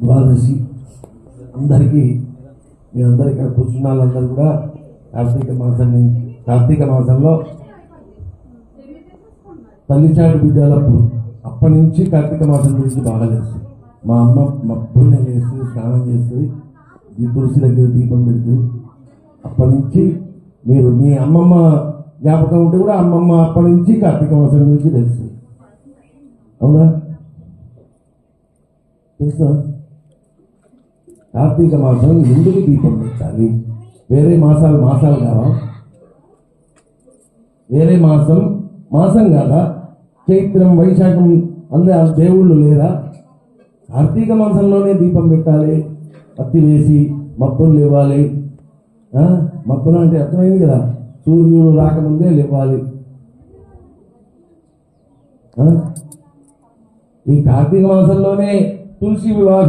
ద్వాదశి అందరికీ మీ అందరు ఇక్కడ కూర్చున్న వాళ్ళందరూ కూడా కార్తీక మాసంలో తల్లిచాటు బిడ్డలప్పుడు అప్పటి నుంచి కార్తీక మాసం గురించి బాగా తెలుసు. మా అమ్మ మబ్బుల్ని చేస్తుంది, స్నానం చేస్తుంది, తులసి దగ్గర దీపం పెడుతుంది. అప్పటి నుంచి మీరు మీ అమ్మమ్మ జ్ఞాపకం ఉంటే కూడా అమ్మమ్మ అప్పటి నుంచి కార్తీక మాసం గురించి తెలుసు. అవునా? తెలుసా? కార్తీక మాసం ఎందుకు దీపం పెట్టాలి? వేరే మాసాలు కావా? వేరే మాసం కాదా? చైత్రం, వైశాఖం అందరూ ఆ దేవుళ్ళు లేరా? కార్తీక మాసంలోనే దీపం పెట్టాలి, పత్తి వేసి మబ్బులు లేవాలి. మబ్బులు అంటే అర్థమైంది కదా, సూర్యుడు రాకముందే లేవాలి. ఈ కార్తీక మాసంలోనే తులసి వివాహం